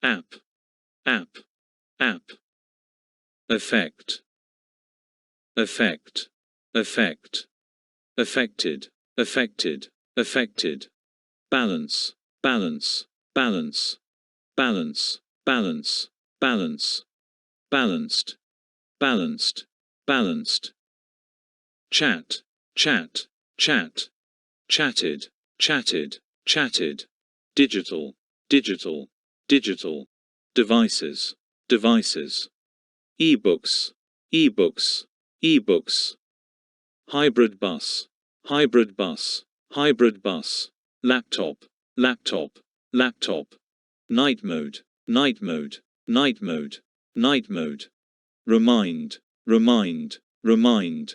app, app, app. Effect, effect, effect. Affected, affected, affected. Balance, balance, balance, balance, balance, balance. Balanced, balanced, balanced. Chat, chat, chat. Chatted, chatted, chatted. Digital, digital, digital. Devices, devices. E-books, e-books, e-books. Hybrid bus, hybrid bus, hybrid bus. Laptop, laptop, laptop. Night mode, night mode, night mode, night mode. Remind, remind, remind.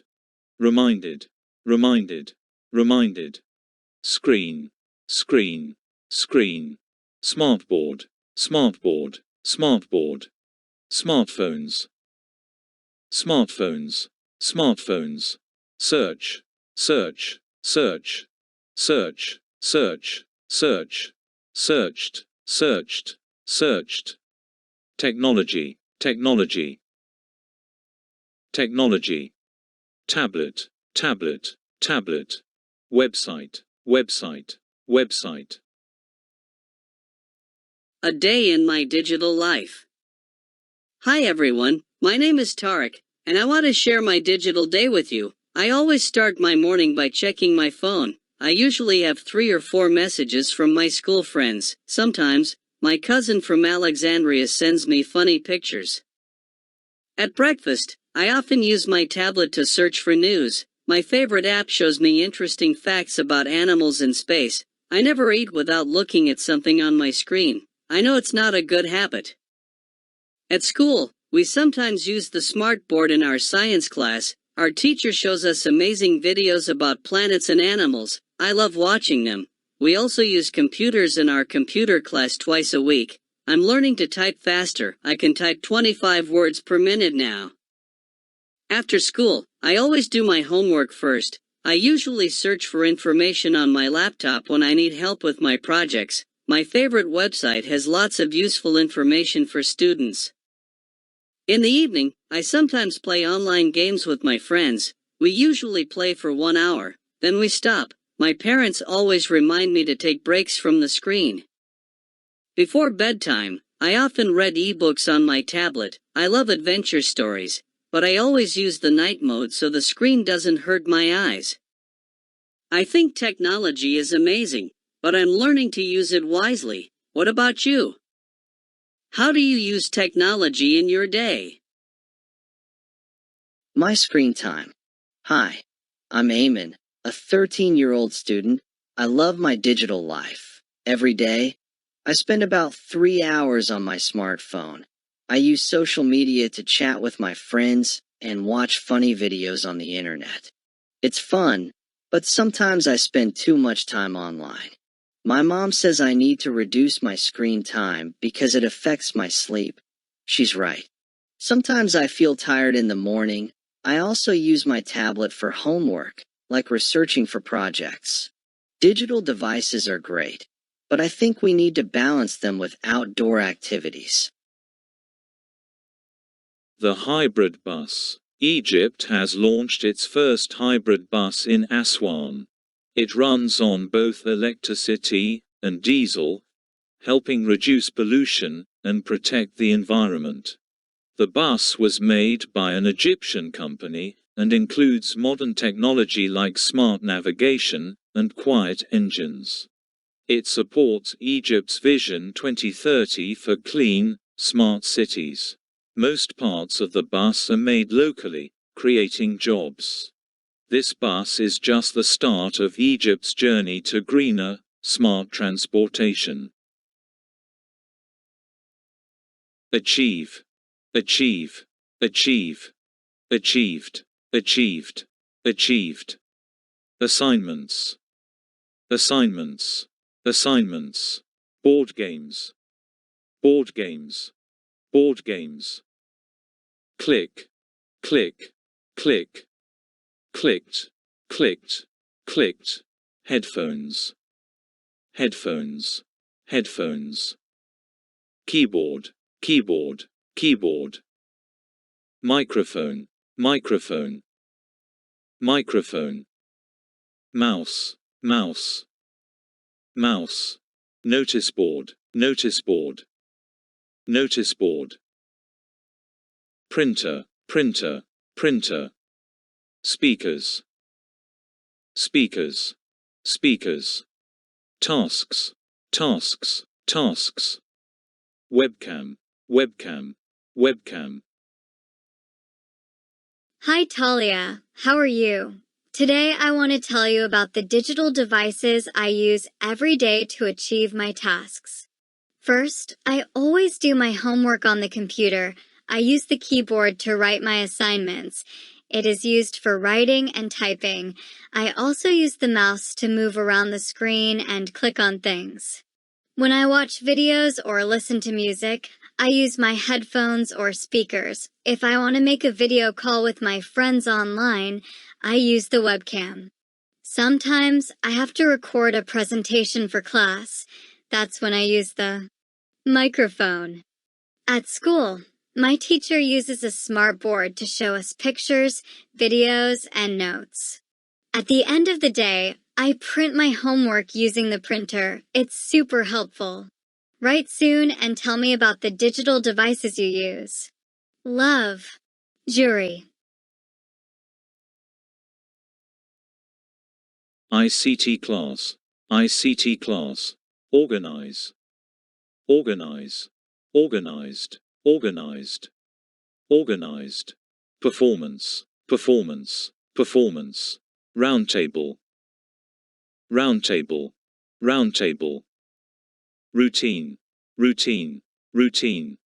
Reminded, reminded, reminded. Screen, screen, screen. Smartboard, smartboard, smartboard. Smartphones, smartphones, smartphones. Search, search, search, search, search, search. Searched, searched, searched. Technology, technology, technology. Tablet, tablet, tablet. Website, website, website. A day in my digital life. Hi everyone, my name is Tarek, and I want to share my digital day with you. I always start my morning by checking my phone. I usually have 3 or 4 messages from my school friends. Sometimes, my cousin from Alexandria sends me funny pictures. At breakfast, I often use my tablet to search for news. My favorite app shows me interesting facts about animals in space. I never eat without looking at something on my screen. I know it's not a good habit. At school, we sometimes use the smart board in our science class. Our teacher shows us amazing videos about planets and animals. I love watching them. We also use computers in our computer class twice a week. I'm learning to type faster. I can type 25 words per minute now. After school, I always do my homework first. I usually search for information on my laptop when I need help with my projects. My favorite website has lots of useful information for students. In the evening, I sometimes play online games with my friends. We usually play for 1 hour, then we stop. My parents always remind me to take breaks from the screen. Before bedtime, I often read ebooks on my tablet. I love adventure stories, but I always use the night mode so the screen doesn't hurt my eyes. I think technology is amazing, but I'm learning to use it wisely. What about you? How do you use technology in your day? My screen time. Hi, I'm Eamon, a 13-year-old student. I love my digital life. Every day, I spend about 3 hours on my smartphone. I use social media to chat with my friends and watch funny videos on the internet. It's fun, but sometimes I spend too much time online. My mom says I need to reduce my screen time because it affects my sleep. She's right. Sometimes I feel tired in the morning. I also use my tablet for homework, like researching for projects. Digital devices are great, but I think we need to balance them with outdoor activities. The hybrid bus. Egypt has launched its first hybrid bus in Aswan. It runs on both electricity and diesel, helping reduce pollution and protect the environment. The bus was made by an Egyptian company and includes modern technology like smart navigation and quiet engines. It supports Egypt's Vision 2030 for clean, smart cities. Most parts of the bus are made locally, creating jobs. This bus is just the start of Egypt's journey to greener, smart transportation. Achieve, achieve, achieve, achieved, achieved, achieved. Assignments, assignments, assignments. Board games, board games, board games. Click, click, click. Clicked, clicked, clicked. Headphones, headphones, headphones. keyboard, keyboard, keyboard. Microphone, microphone, microphone. Mouse, mouse, mouse. Notice board, notice board, notice board. Printer, printer, printer. Speakers, speakers, speakers. Tasks, tasks, tasks. Webcam, webcam, webcam. Hi Talia, how are you? Today I want to tell you about the digital devices I use every day to achieve my tasks. First, I always do my homework on the computer. I use the keyboard to write my assignments. It is used for writing and typing. I also use the mouse to move around the screen and click on things. When I watch videos or listen to music, I use my headphones or speakers. If I want to make a video call with my friends online, I use the webcam. Sometimes I have to record a presentation for class. That's when I use the microphone. At school, my teacher uses a smart board to show us pictures, videos, and notes. At the end of the day, I print my homework using the printer. It's super helpful. Write soon and tell me about the digital devices you use. Love, Jury. ICT class, ICT class. Organize, organize, organized, organized, organized. Performance, performance, performance. Roundtable, roundtable, roundtable. Routine, routine, routine.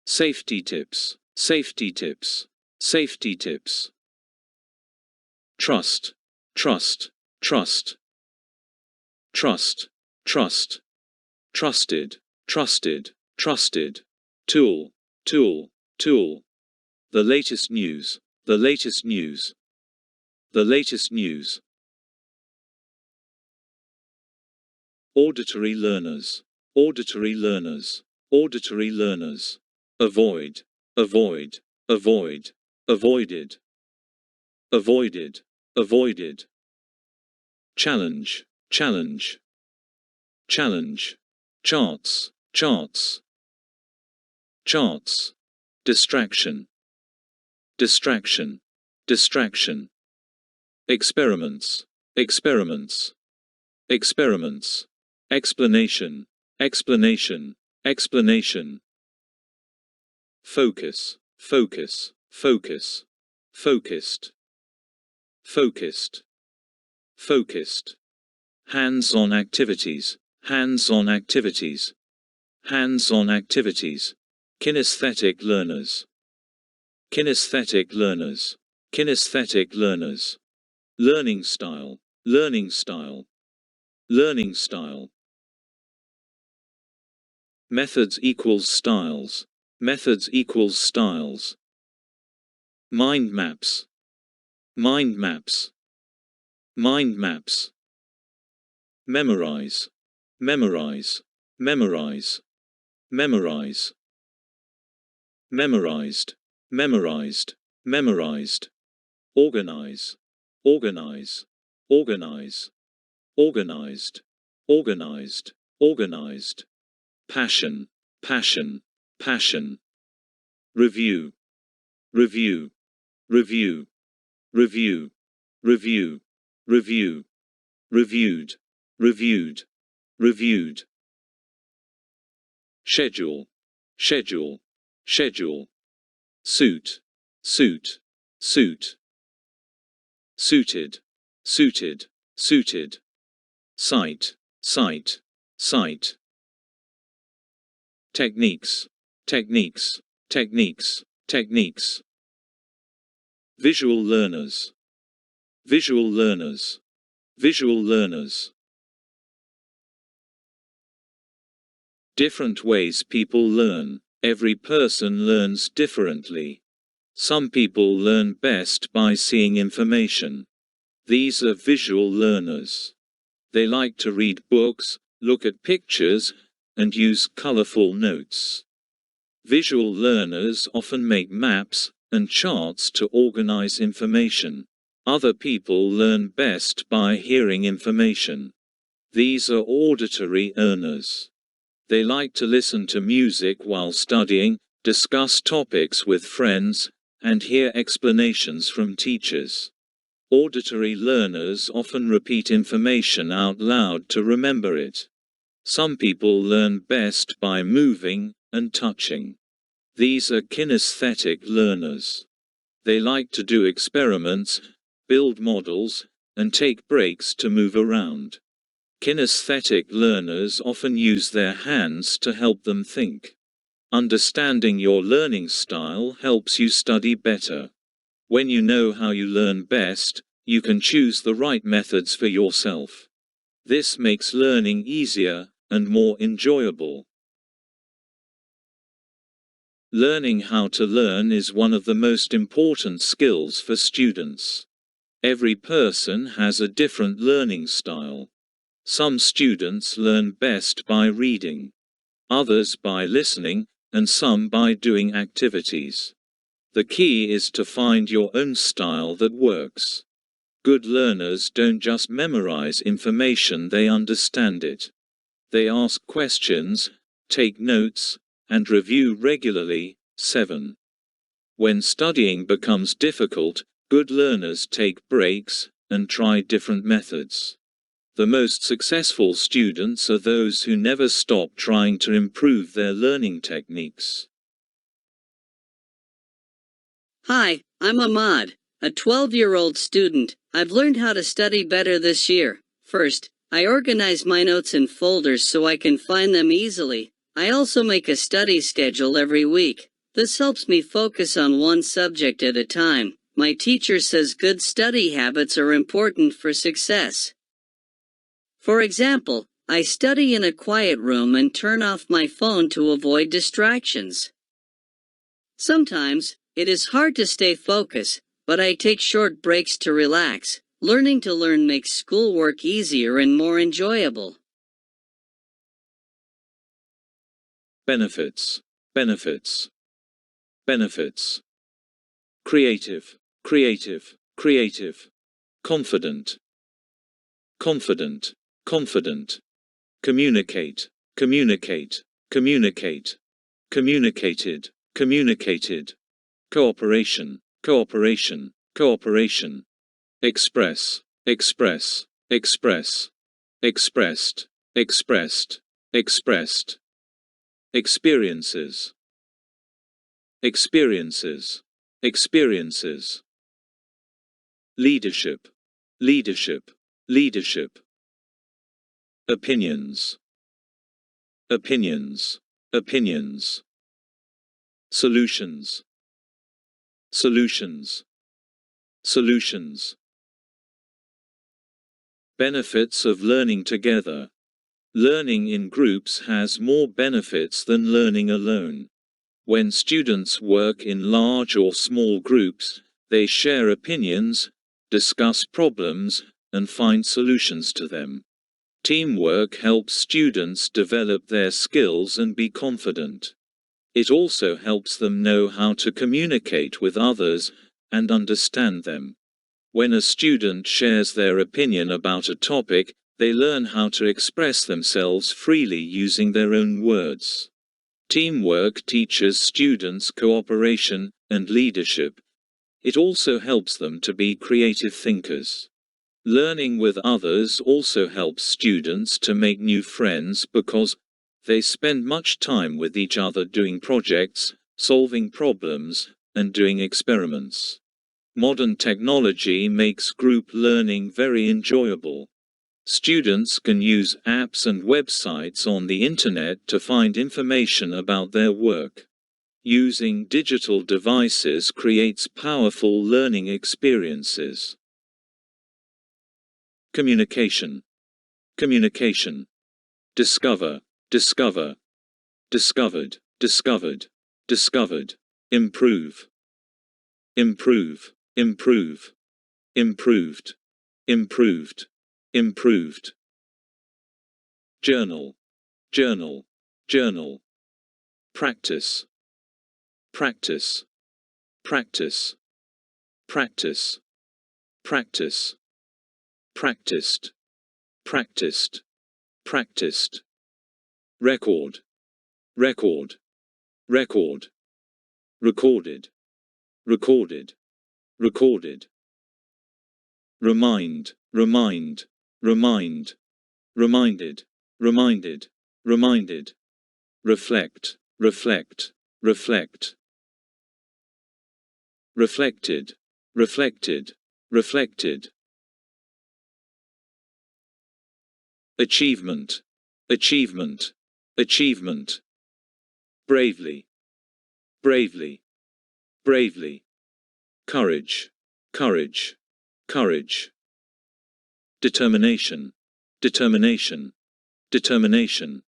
Safety tips, safety tips, safety tips. Trust, trust, trust, trust, trust. Trusted, trusted, trusted. Tool, tool, tool. The latest news, the latest news, the latest news. Auditory learners, auditory learners, auditory learners. Avoid, avoid, avoid, avoided, avoided, avoided. Challenge, challenge, challenge. Charts, charts, charts. Distraction, distraction, distraction. Experiments, experiments, experiments. Explanation, explanation, explanation. Focus, focus, focus, focused, focused, focused. Hands-on activities, hands-on activities, hands-on activities. Kinesthetic learners, kinesthetic learners, kinesthetic learners. Learning style, learning style, learning style. Methods equals styles, methods equals styles. Mind maps, mind maps, mind maps. Memorize, memorize, memorize, memorize. Memorized, memorized, memorized. Organize, organize, organize, organized, organized, organized. Passion, passion, passion. Review, review, review, review, review, review. Reviewed, reviewed, reviewed. Schedule, schedule, schedule. Suit, suit, suit. Suited, suited, suited. Sight, sight, sight. Techniques, techniques, techniques, techniques. Visual learners, visual learners, visual learners. Different ways people learn. Every person learns differently. Some people learn best by seeing information. These are visual learners. They like to read books, look at pictures, and use colorful notes. Visual learners often make maps and charts to organize information. Other people learn best by hearing information. These are auditory learners. They like to listen to music while studying, discuss topics with friends, and hear explanations from teachers. Auditory learners often repeat information out loud to remember it. Some people learn best by moving and touching. These are kinesthetic learners. They like to do experiments, build models, and take breaks to move around. Kinesthetic learners often use their hands to help them think. Understanding your learning style helps you study better. When you know how you learn best, you can choose the right methods for yourself. This makes learning easier and more enjoyable. Learning how to learn is one of the most important skills for students. Every person has a different learning style. Some students learn best by reading, others by listening, and some by doing activities. The key is to find your own style that works. Good learners don't just memorize information, they understand it. They ask questions, take notes, and review regularly. 7. When studying becomes difficult, good learners take breaks and try different methods. The most successful students are those who never stop trying to improve their learning techniques. Hi, I'm Ahmad, a 12-year-old student. I've learned how to study better this year. First, I organize my notes in folders so I can find them easily. I also make a study schedule every week. This helps me focus on one subject at a time. My teacher says good study habits are important for success. For example, I study in a quiet room and turn off my phone to avoid distractions. Sometimes, it is hard to stay focused, but I take short breaks to relax. Learning to learn makes schoolwork easier and more enjoyable. Benefits. Benefits. Benefits. Creative. Creative. Creative. Confident. Confident. Confident. Communicate. Communicate. Communicate. Communicated. Communicated. Cooperation. Cooperation. Cooperation. Express. Express. Express. Expressed. Expressed. Expressed. Experiences. Experiences. Experiences. Leadership. Leadership. Leadership. Opinions. Opinions. Opinions. Solutions. Solutions. Solutions. Benefits of learning together. Learning in groups has more benefits than learning alone. When students work in large or small groups, they share opinions, discuss problems, and find solutions to them. Teamwork helps students develop their skills and be confident. It also helps them know how to communicate with others and understand them. When a student shares their opinion about a topic, they learn how to express themselves freely using their own words. Teamwork teaches students cooperation and leadership. It also helps them to be creative thinkers. Learning with others also helps students to make new friends because they spend much time with each other doing projects, solving problems, and doing experiments. Modern technology makes group learning very enjoyable. Students can use apps and websites on the internet to find information about their work. Using digital devices creates powerful learning experiences. Communication. Communication. Discover. Discover. Discovered. Discovered. Discovered. Improve. Improve. Improve. Improved. Improved. Improved. Journal. Journal. Journal. Practice. practice, practice, practice, practice, practiced, practiced, practiced, record, record, record, recorded, recorded, recorded, remind, remind, remind, reminded, reminded, reminded, reflect, reflect, reflect, reflected, reflected, reflected, achievement, achievement, achievement, bravely, bravely, bravely, courage, courage, courage, determination, determination, determination,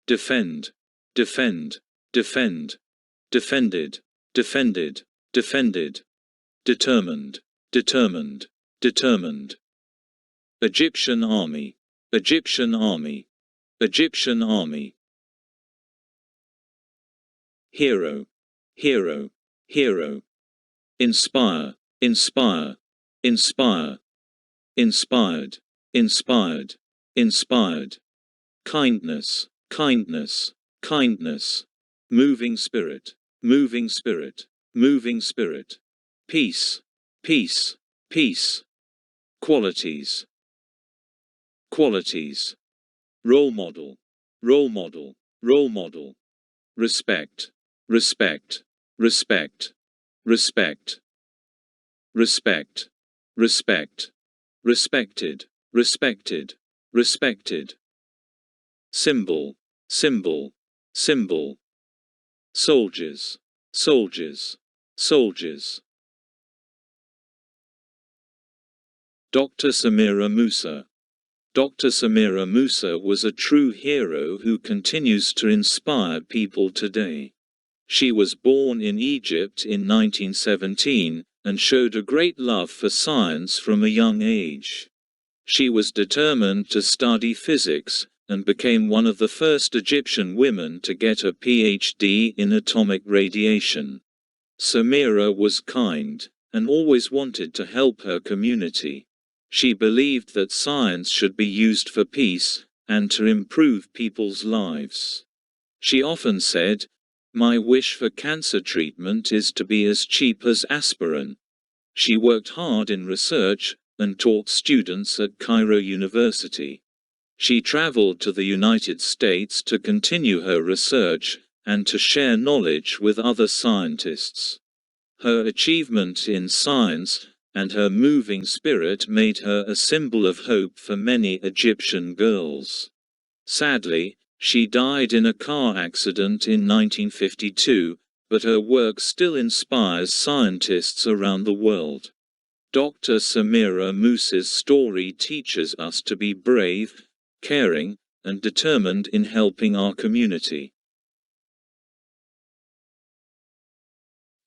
defend, defend, defend, defended, defended, defended, determined, determined, determined, Egyptian army, Egyptian army, Egyptian army, hero, hero, hero, inspire, inspire, inspire, inspired, inspired, inspired, kindness, kindness, kindness, moving spirit, moving spirit, moving spirit, peace, peace, peace, qualities, qualities, role model, role model, role model, respect, respect, respect, respect, respect, respect, respected, respected, respected, symbol, symbol, symbol, soldiers, soldiers, soldiers. Dr. Samira Musa. Dr. Samira Musa was a true hero who continues to inspire people today. She was born in Egypt in 1917 and showed a great love for science from a young age. She was determined to study physics and became one of the first Egyptian women to get a PhD in atomic radiation. Samira was kind and always wanted to help her community. She believed that science should be used for peace and to improve people's lives. She often said, "My wish for cancer treatment is to be as cheap as aspirin." She worked hard in research and taught students at Cairo University. She traveled to the United States to continue her research and to share knowledge with other scientists. Her achievement in science and her moving spirit made her a symbol of hope for many Egyptian girls. Sadly, she died in a car accident in 1952, but her work still inspires scientists around the world. Dr. Samira Musa's story teaches us to be brave, caring, and determined in helping our community.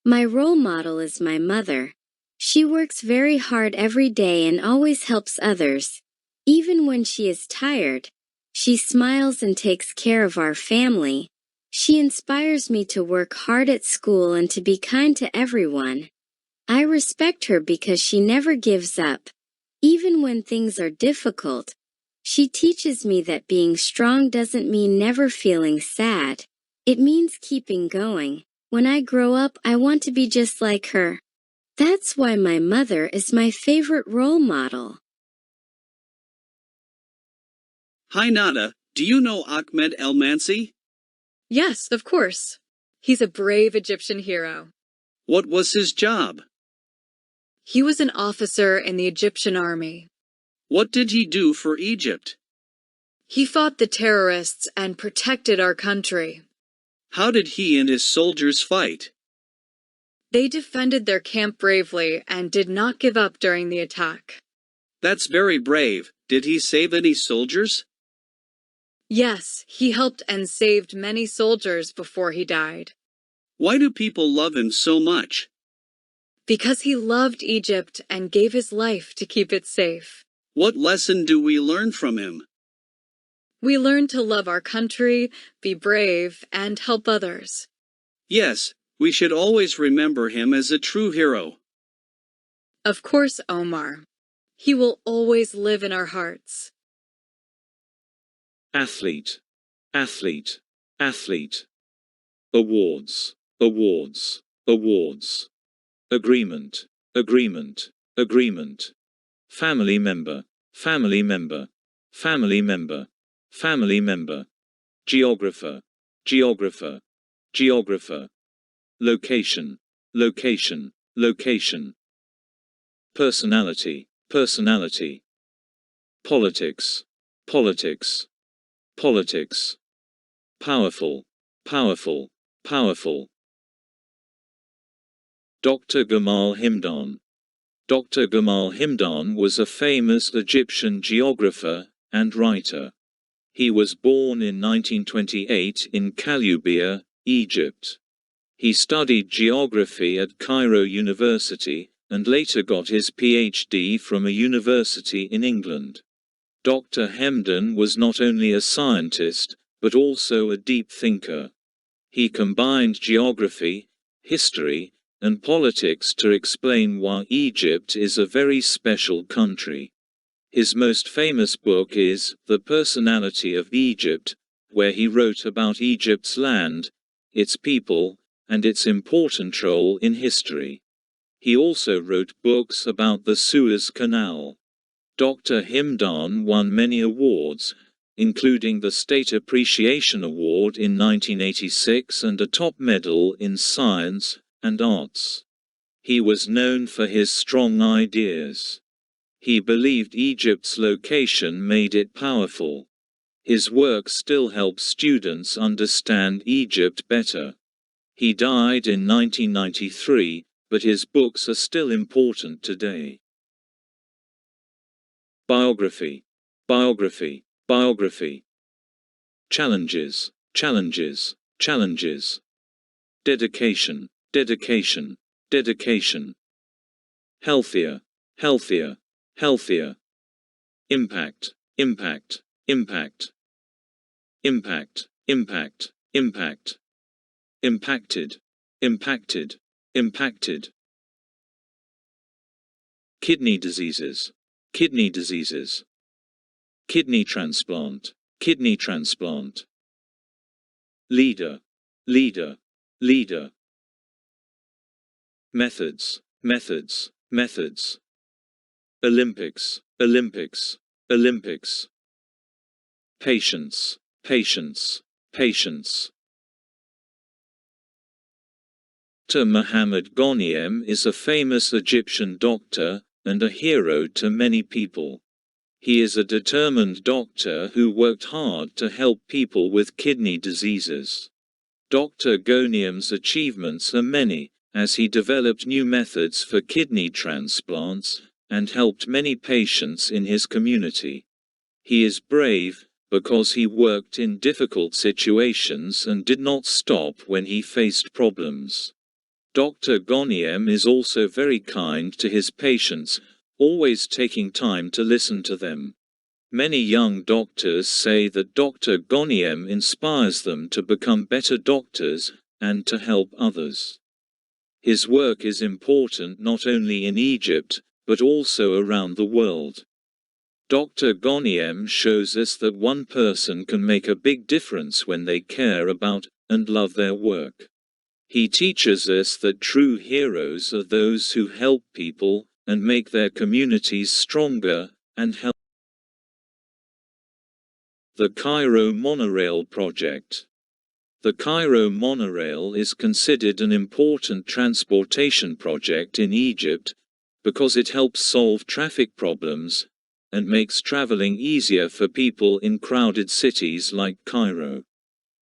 My role model is my mother. She works very hard every day and always helps others. Even when she is tired, she smiles and takes care of our family. She inspires me to work hard at school and to be kind to everyone. I respect her because she never gives up. Even when things are difficult, she teaches me that being strong doesn't mean never feeling sad. It means keeping going. When I grow up, I want to be just like her. That's why my mother is my favorite role model. Hi Nada, do you know Ahmed El-Mansi? Yes, of course. He's a brave Egyptian hero. What was his job? He was an officer in the Egyptian army. What did he do for Egypt? He fought the terrorists and protected our country. How did he and his soldiers fight? They defended their camp bravely and did not give up during the attack. That's very brave. Did he save any soldiers? Yes, he helped and saved many soldiers before he died. Why do people love him so much? Because he loved Egypt and gave his life to keep it safe. What lesson do we learn from him? We learn to love our country, be brave, and help others. Yes, We should always remember him as a true hero. Of course, Omar. He will always live in our hearts. Athlete, athlete, athlete. Awards, awards, awards. Agreement, agreement, agreement. Family member, family member, family member, family member. Geographer, geographer, geographer. Location, location, location. Personality, personality. Politics, politics, politics. Powerful, powerful, powerful. Dr. Gamal Himdan. Dr. Gamal Himdan was a famous Egyptian geographer and writer. He was born in 1928 in Kalubia, Egypt. He studied geography at Cairo University, and later got his PhD from a university in England. Dr. Hemdan was not only a scientist, but also a deep thinker. He combined geography, history, and politics to explain why Egypt is a very special country. His most famous book is The Personality of Egypt, where he wrote about Egypt's land, its people, and its important role in history. He also wrote books about the Suez Canal. Dr. Himdan won many awards, including the State Appreciation Award in 1986 and a top medal in science and arts. He was known for his strong ideas. He believed Egypt's location made it powerful. His work still helps students understand Egypt better. He died in 1993, but his books are still important today. Biography, biography, biography. Challenges, challenges, challenges. Dedication, dedication, dedication. Healthier, healthier, healthier. Impact, impact, impact. Impact, impact, impact. Impacted, impacted, impacted. Kidney diseases, kidney diseases. Kidney transplant, kidney transplant. Leader, leader, leader. Methods, methods, methods. Olympics, Olympics, Olympics. Patience, patience, patience. Dr. Muhammad Ghaniem is a famous Egyptian doctor and a hero to many people. He is a determined doctor who worked hard to help people with kidney diseases. Dr. Ghaniem's achievements are many, as he developed new methods for kidney transplants and helped many patients in his community. He is brave, because he worked in difficult situations and did not stop when he faced problems. Dr. Ghaniem is also very kind to his patients, always taking time to listen to them. Many young doctors say that Dr. Ghaniem inspires them to become better doctors and to help others. His work is important not only in Egypt, but also around the world. Dr. Ghaniem shows us that one person can make a big difference when they care about and love their work. He teaches us that true heroes are those who help people and make their communities stronger and help. The Cairo Monorail Project. The Cairo Monorail is considered an important transportation project in Egypt because it helps solve traffic problems and makes traveling easier for people in crowded cities like Cairo.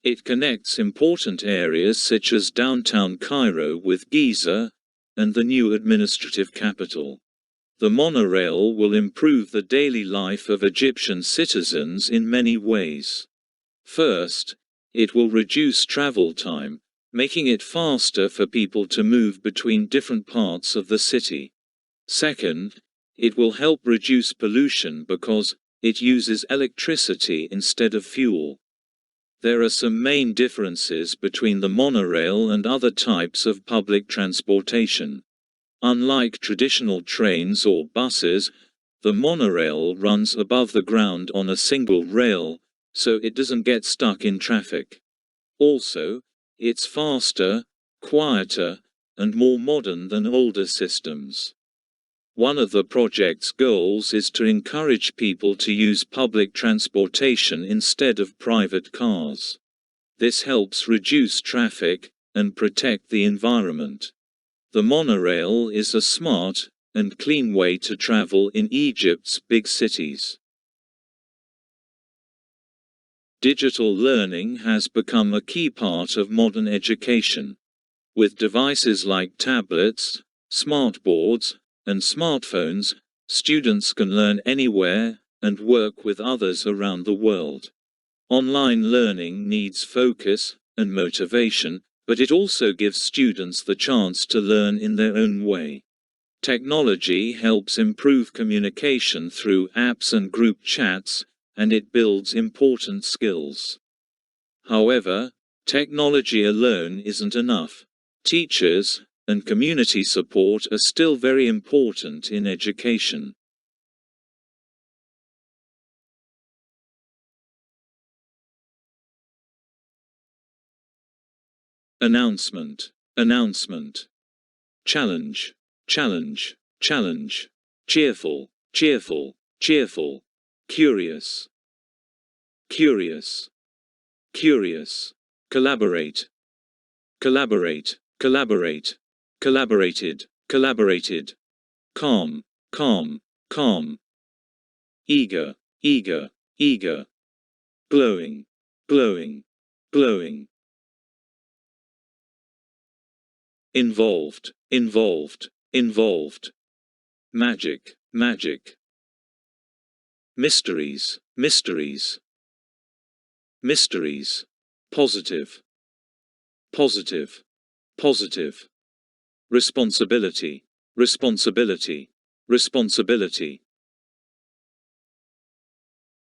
It connects important areas such as downtown Cairo with Giza and the new administrative capital. The monorail will improve the daily life of Egyptian citizens in many ways. First, it will reduce travel time, making it faster for people to move between different parts of the city. Second, it will help reduce pollution because it uses electricity instead of fuel. There are some main differences between the monorail and other types of public transportation. Unlike traditional trains or buses, the monorail runs above the ground on a single rail, so it doesn't get stuck in traffic. Also, it's faster, quieter, and more modern than older systems. One of the project's goals is to encourage people to use public transportation instead of private cars. This helps reduce traffic and protect the environment. The monorail is a smart and clean way to travel in Egypt's big cities. Digital learning has become a key part of modern education. With devices like tablets, smartboards, and smartphones, students can learn anywhere and work with others around the world. Online learning needs focus and motivation, but it also gives students the chance to learn in their own way. Technology helps improve communication through apps and group chats, and it builds important skills. However, technology alone isn't enough. Teachers and community support are still very important in education. Announcement. Announcement. Challenge. Challenge. Challenge. Cheerful. Cheerful. Cheerful. Curious. Curious. Curious. Collaborate. Collaborate. Collaborate. Collaborated. Collaborated. Calm. Calm. Calm. Eager. Eager. Eager. Glowing. Glowing. Glowing. Involved. Involved. Involved. Magic. Magic. Mysteries. Mysteries. Mysteries. Positive. Positive. Positive. Responsibility. Responsibility. Responsibility.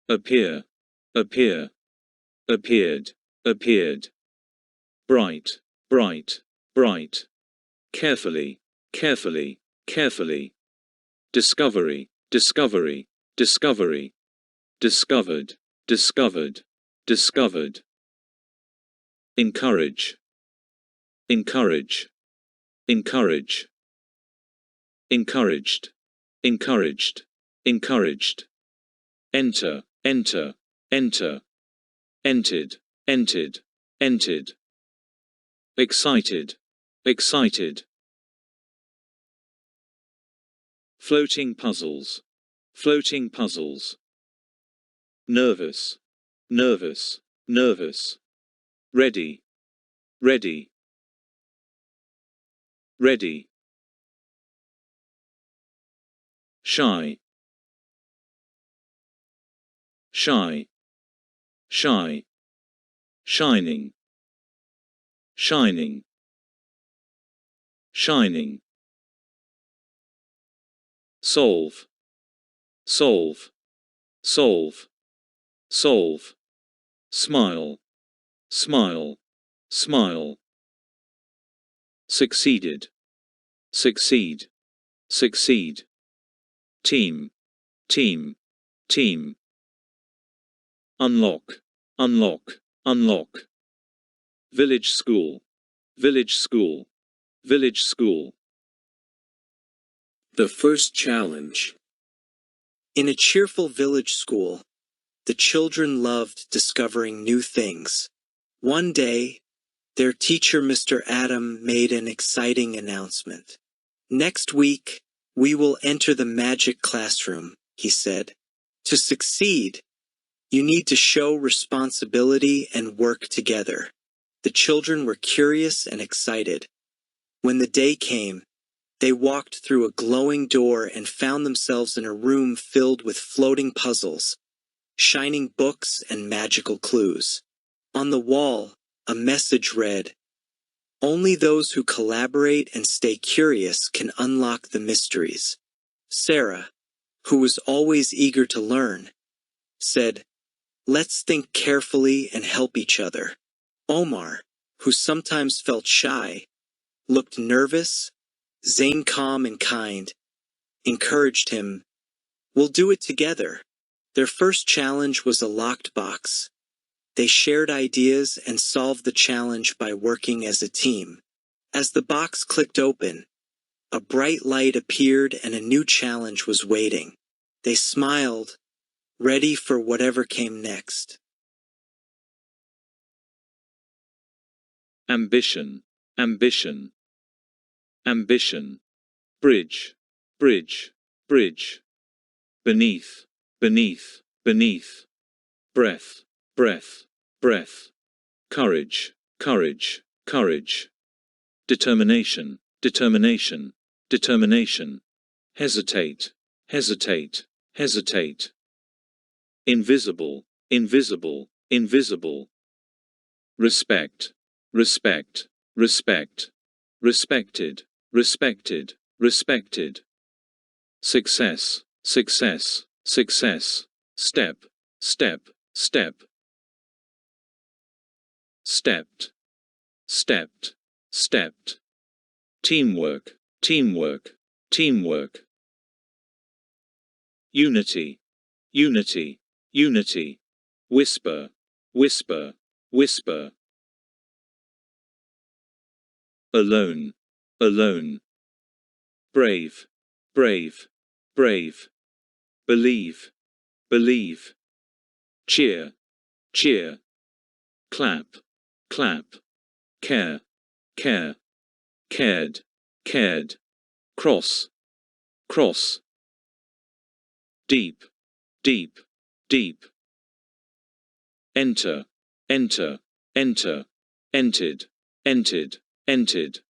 Appear. Appear. Appeared. Appeared. Bright. Bright. Bright. Carefully. Carefully. Carefully. Discovery. Discovery. Discovery. Discovered. Discovered. Discovered. Encourage. Encourage. Encourage. Encouraged. Encouraged. Encouraged. Enter. Enter. Enter. Entered. Entered. Entered. Excited. Excited. Floating puzzles. Floating puzzles. Nervous. Nervous. Nervous. Ready. Ready. Ready. Shy. Shy. Shy. Shining. Shining. Shining. Solve. Solve. Solve. Solve. Smile. Smile. Smile. Succeeded. Succeed. Succeed. Team. Team. Team. Unlock. Unlock. Unlock. Village school. Village school. Village school. The first challenge. In a cheerful village school, the children loved discovering new things. One day, their teacher, Mr. Adam, made an exciting announcement. Next week, we will enter the magic classroom, he said. To succeed, you need to show responsibility and work together. The children were curious and excited. When the day came, they walked through a glowing door and found themselves in a room filled with floating puzzles, shining books, and magical clues. On the wall, a message read, "Only those who collaborate and stay curious can unlock the mysteries." Sarah, who was always eager to learn, said, Let's think carefully and help each other. Omar, who sometimes felt shy, looked nervous. Zain, calm and kind, encouraged him. We'll do it together. Their first challenge was a locked box. They shared ideas and solved the challenge by working as a team. As the box clicked open, a bright light appeared and a new challenge was waiting. They smiled, ready for whatever came next. Ambition, ambition, ambition. Bridge, bridge, bridge. Beneath, beneath, beneath. Breath, breath, breath. Courage, courage, courage. Determination, determination, determination. Hesitate, hesitate, hesitate. Invisible, invisible, invisible. Respect, respect, respect. Respected, respected, respected. Success, success, success. Step, step, step. Stepped, stepped, stepped. Teamwork, teamwork, teamwork. Unity, unity, unity. Whisper, whisper, whisper. Alone, alone. Brave, brave, brave. Believe, believe. Cheer, cheer. Clap, clap. Care, care. Cared, cared. Cross, cross. Deep, deep, deep. Enter, enter, enter. Entered, entered, entered.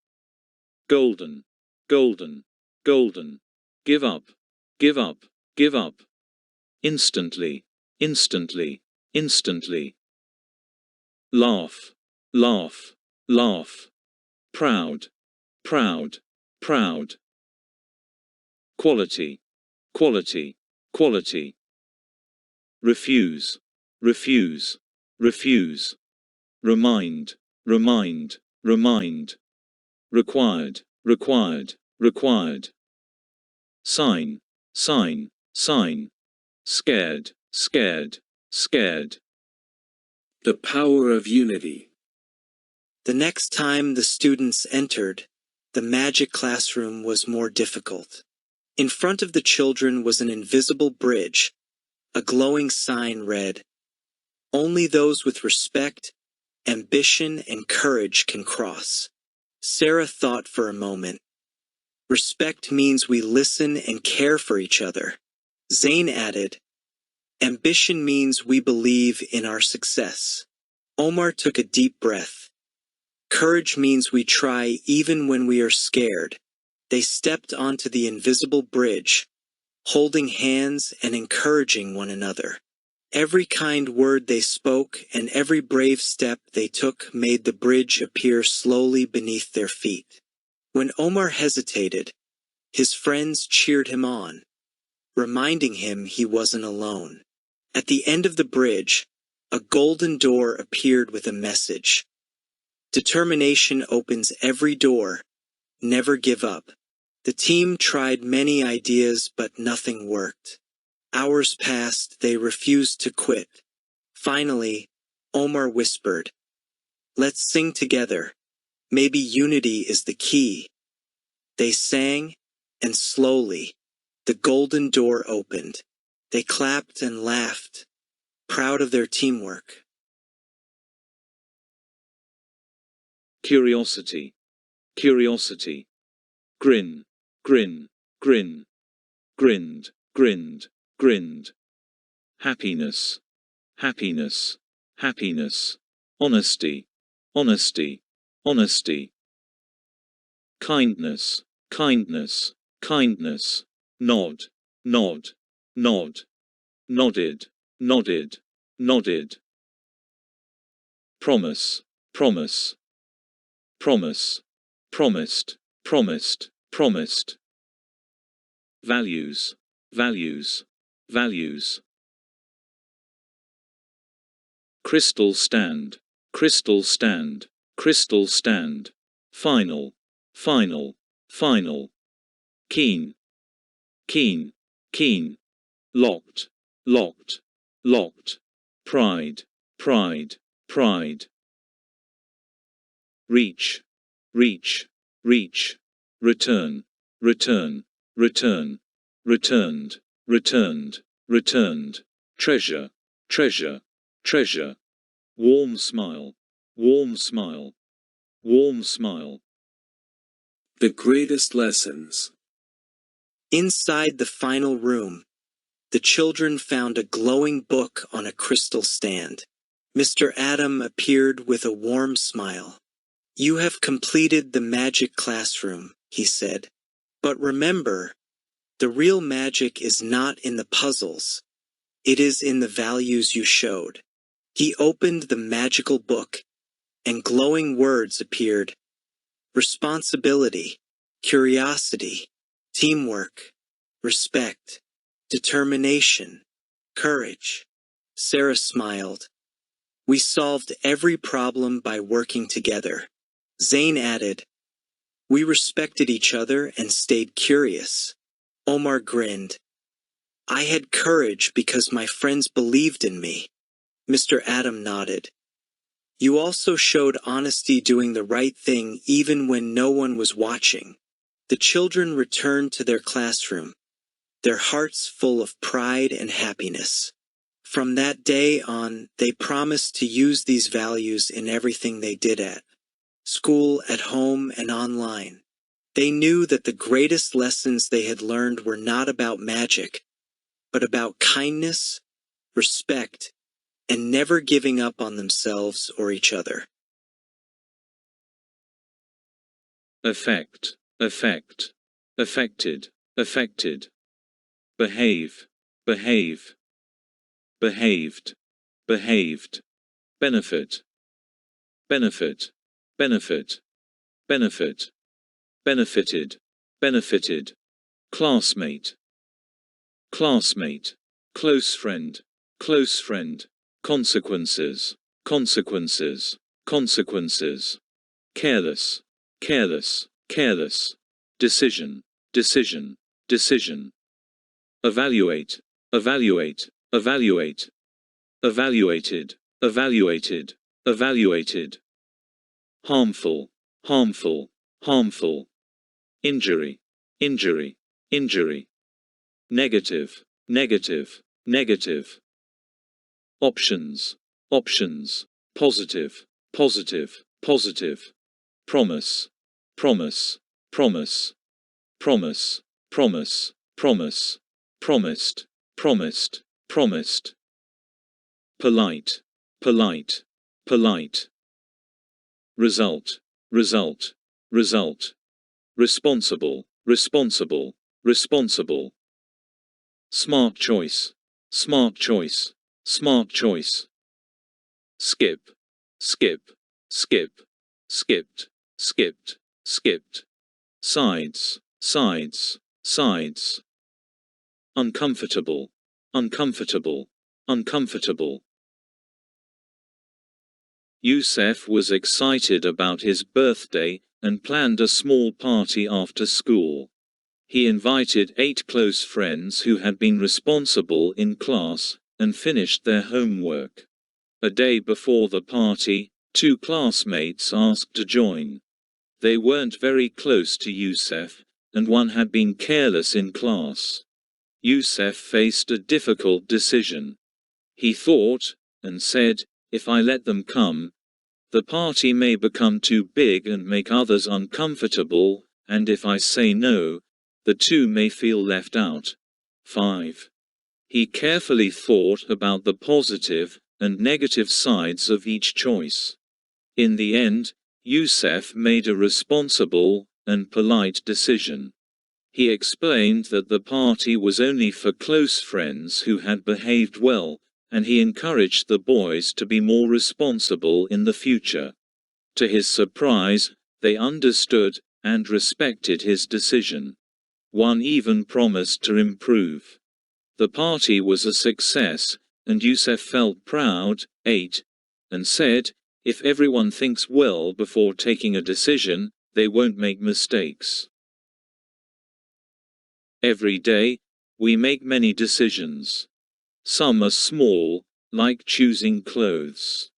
Golden, golden, golden. Give up, give up, give up. Instantly, instantly, instantly. Laugh, laugh, laugh. Proud, proud, proud. Quality, quality, quality. Refuse, refuse, refuse. Remind, remind, remind. Required, required, required. Sign, sign, sign. Scared, scared, scared. The power of unity. The next time the students entered, the magic classroom was more difficult. In front of the children was an invisible bridge. A glowing sign read, "Only those with respect, ambition, and courage can cross." Sarah thought for a moment. Respect means we listen and care for each other. Zain added, ambition means we believe in our success. Omar took a deep breath. Courage means we try even when we are scared. They stepped onto the invisible bridge, holding hands and encouraging one another. Every kind word they spoke and every brave step they took made the bridge appear slowly beneath their feet. When Omar hesitated, his friends cheered him on, reminding him he wasn't alone. At the end of the bridge, a golden door appeared with a message. Determination opens every door. Never give up. The team tried many ideas, but nothing worked. Hours passed, they refused to quit. Finally, Omar whispered, "Let's sing together. Maybe unity is the key." They sang, and slowly, the golden door opened. They clapped and laughed, proud of their teamwork. Curiosity, curiosity. Grin, grin, grin. Grinned, grinned, grinned. Happiness, happiness, happiness. Honesty, honesty, honesty. Kindness, kindness, kindness. Nod, nod, nod. Nodded, nodded, nodded. Promise, promise, promise. Promised, promised, promised. Values, values, values. crystal stand, crystal stand, crystal stand, final, final, final, keen, keen, keen, locked, locked, locked, pride, pride, pride, reach, reach, reach, return, return, return, returned, returned, returned, treasure, treasure, treasure, warm smile, warm smile, warm smile. The greatest lessons. Inside the final room, the children found a glowing book on a crystal stand. Mr. Adam appeared with a warm smile. "You have completed the magic classroom," he said. "But remember, the real magic is not in the puzzles. It is in the values you showed." He opened the magical book, and glowing words appeared. Responsibility, curiosity, teamwork, respect, determination, courage. Sarah smiled. "We solved every problem by working together." Zane added, "We respected each other and stayed curious." Omar grinned. "I had courage because my friends believed in me." Mr. Adam nodded. "You also showed honesty, doing the right thing even when no one was watching." The children returned to their classroom, their hearts full of pride and happiness. From that day on, they promised to use these values in everything they did at school, at home, and online. They knew that the greatest lessons they had learned were not about magic, but about kindness, respect, and never giving up on themselves or each other. Affect, affect, affected, affected. Behave, behave, behaved, behaved. Benefit, benefit, benefit, benefit. Benefited, benefited. Classmate, classmate. Close friend, close friend. Consequences, consequences, consequences. Careless, careless, careless. Decision, decision, decision. Evaluate, evaluate, evaluate. Evaluated, evaluated, evaluated. Harmful, harmful, harmful. Injury, injury, injury. Negative, negative, negative. Options, options. Positive, positive, positive. Promise, promise, promise. Promise, promise, promise. Promised, promised, promised. Polite, polite, polite. Result, result, result. Responsible, responsible, responsible. Smart choice, smart choice, smart choice. Skip, skip, skip, skipped, skipped, skipped. Sides, sides, sides. Uncomfortable, uncomfortable, uncomfortable. Youssef was excited about his birthday and planned a small party after school. He invited 8 close friends who had been responsible in class and finished their homework. A day before the party, 2 classmates asked to join. They weren't very close to Youssef, and one had been careless in class. Youssef faced a difficult decision. He thought, and said, "If I let them come, the party may become too big and make others uncomfortable, and if I say no, the 2 may feel left out." 5. He carefully thought about the positive and negative sides of each choice. In the end, Youssef made a responsible and polite decision. He explained that the party was only for close friends who had behaved well, and he encouraged the boys to be more responsible in the future. To his surprise, they understood and respected his decision. One even promised to improve. The party was a success, and Youssef felt proud. 8. and said, if everyone thinks well before taking a decision, they won't make mistakes. Every day, we make many decisions. Some are small, like choosing clothes.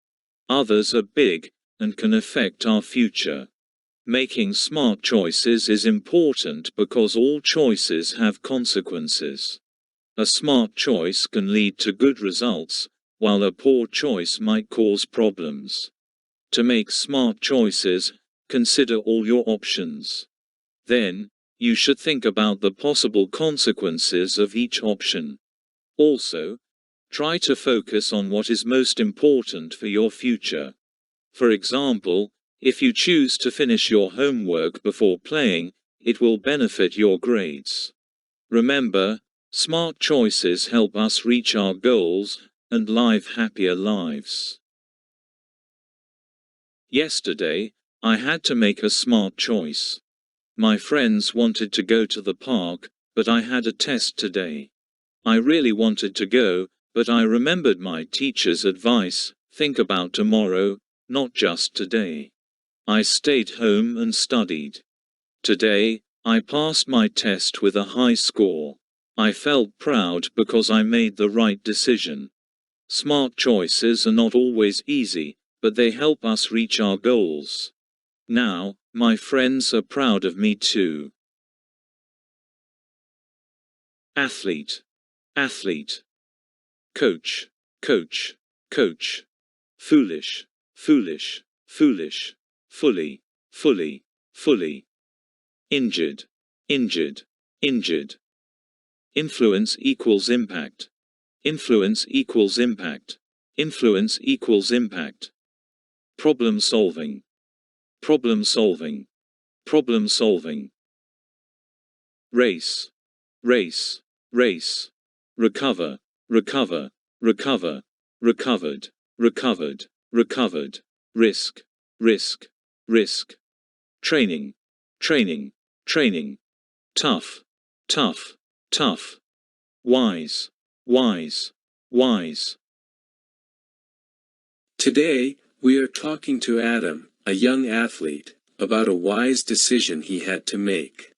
Others are big, and can affect our future. Making smart choices is important because all choices have consequences. A smart choice can lead to good results, while a poor choice might cause problems. To make smart choices, consider all your options. Then, you should think about the possible consequences of each option. Also, try to focus on what is most important for your future. For example, if you choose to finish your homework before playing, it will benefit your grades. Remember, smart choices help us reach our goals and live happier lives. Yesterday, I had to make a smart choice. My friends wanted to go to the park, but I had a test today. I really wanted to go, but I remembered my teacher's advice, think about tomorrow, not just today. I stayed home and studied. Today, I passed my test with a high score. I felt proud because I made the right decision. Smart choices are not always easy, but they help us reach our goals. Now, my friends are proud of me too. Athlete, athlete. Coach, coach, coach. Foolish, foolish, foolish. Fully, fully, fully. Injured, injured, injured. Influence equals impact. Influence equals impact. Influence equals impact. Problem solving. Problem solving. Problem solving. Race. Race. Race. Recover. Recover. Recover. Recovered. Recovered. Recovered. Risk. Risk. Risk. Training. Training. Training. Tough. Tough. Tough. Wise. Wise. Wise. Today, we are talking to Adam, a young athlete, about a wise decision he had to make.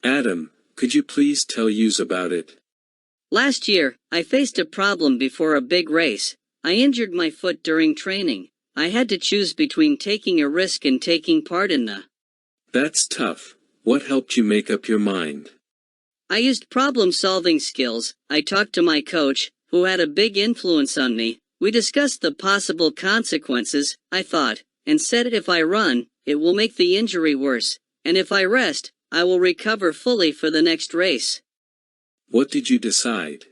Adam, could you please tell us about it? Last year, I faced a problem before a big race. I injured my foot during training. I had to choose between taking a risk and taking part in the. That's tough. What helped you make up your mind? I used problem-solving skills. I talked to my coach, who had a big influence on me. We discussed the possible consequences, I thought, and said if I run, it will make the injury worse, and if I rest, I will recover fully for the next race. What did you decide?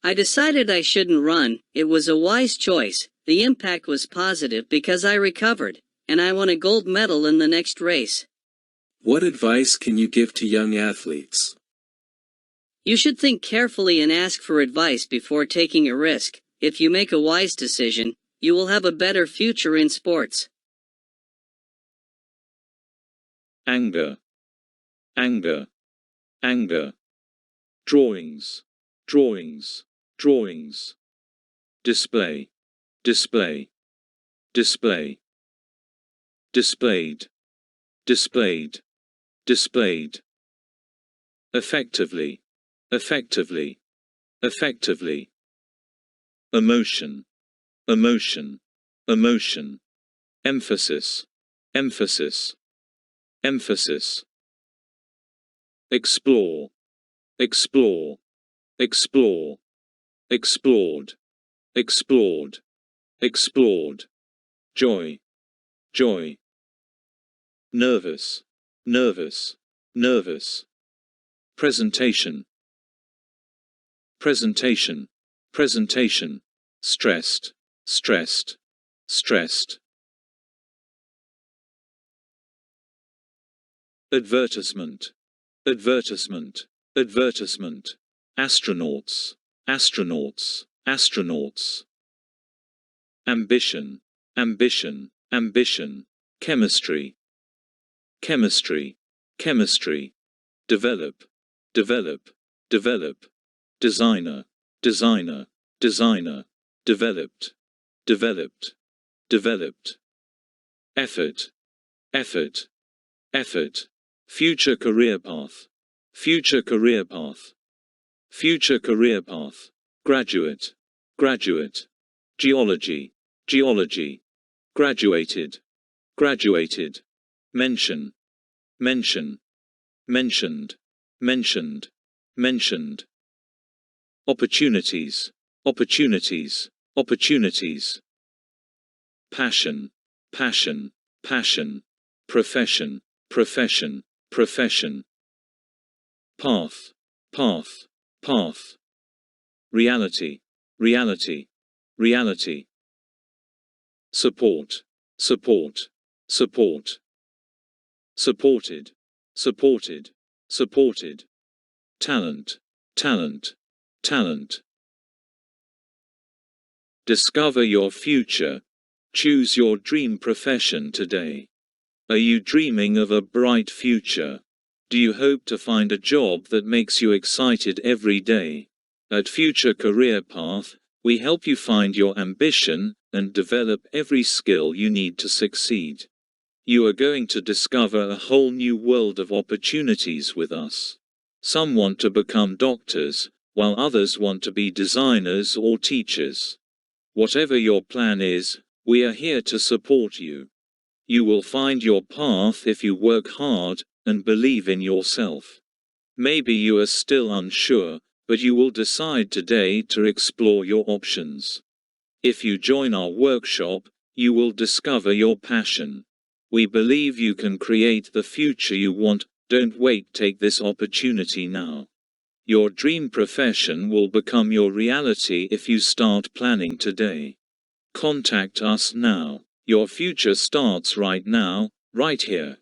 I decided I shouldn't run. It was a wise choice. The impact was positive because I recovered, and I won a gold medal in the next race. What advice can you give to young athletes? You should think carefully and ask for advice before taking a risk. If you make a wise decision, you will have a better future in sports. Anger. Anger. Anger. Drawings. Drawings. Drawings. Display. Display. Display. Displayed. Displayed. Displayed. Effectively. Effectively. Effectively. Emotion. Emotion. Emotion. Emphasis. Emphasis. Emphasis. Explore. Explore. Explore. Explored. Explored. Explored. Joy. Joy. Nervous. Nervous. Nervous. Presentation. Presentation. Presentation. Stressed. Stressed. Stressed. Advertisement. Advertisement. Advertisement. Astronauts. Astronauts. Astronauts. Ambition. Ambition. Ambition. Chemistry. Chemistry. Chemistry. Develop. Develop. Develop. Designer. Designer. Designer. Developed. developed, developed. Effort, effort, effort. Future career path, future career path, future career path. Graduate, graduate. Geology, geology. Graduated, graduated. Mention, mention, mentioned, mentioned, mentioned. Opportunities, opportunities, opportunities. Passion, passion, passion. Profession, profession, profession. Path, path, path. Reality, reality, reality. Support, support, support. Supported, supported, supported. Talent, talent, talent. Discover your future. Choose your dream profession today. Are you dreaming of a bright future? Do you hope to find a job that makes you excited every day? At Future Career Path, we help you find your ambition and develop every skill you need to succeed. You are going to discover a whole new world of opportunities with us. Some want to become doctors, while others want to be designers or teachers. Whatever your plan is, we are here to support you. You will find your path if you work hard and believe in yourself. Maybe you are still unsure, but you will decide today to explore your options. If you join our workshop, you will discover your passion. We believe you can create the future you want. Don't wait, take this opportunity now. Your dream profession will become your reality if you start planning today. Contact us now. Your future starts right now, right here.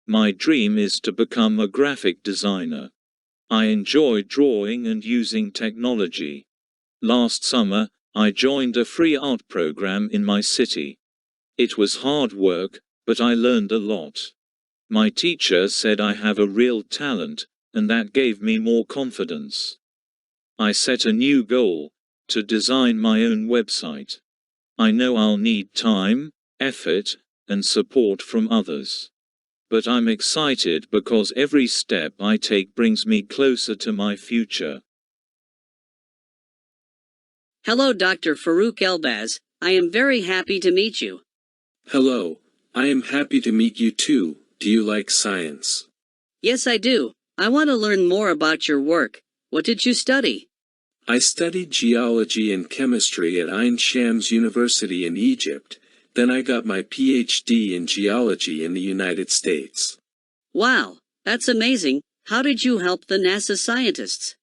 My dream is to become a graphic designer. I enjoy drawing and using technology. Last summer, I joined a free art program in my city. It was hard work, but I learned a lot. My teacher said I have a real talent, and that gave me more confidence. I set a new goal, to design my own website. I know I'll need time, effort, and support from others. But I'm excited because every step I take brings me closer to my future. Hello, Dr. Farouk Elbaz. I am very happy to meet you. Hello, I am happy to meet you too. Do you like science? Yes, I do. I want to learn more about your work. What did you study? I studied geology and chemistry at Ain Shams University in Egypt. Then I got my PhD in geology in the United States. Wow, that's amazing. How did you help the NASA scientists?